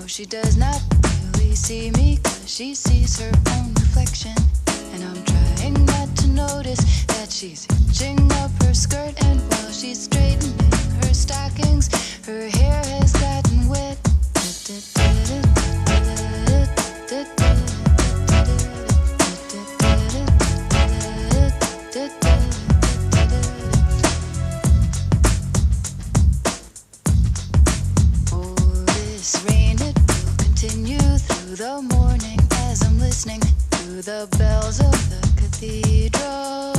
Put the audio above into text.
She does not really see me, 'cause she sees her own reflection. And I'm trying not to notice that she's hitching up her skirt. And while she's straightening her stockings, her hair has gotten wet. The morning as I'm listening to the bells of the cathedral.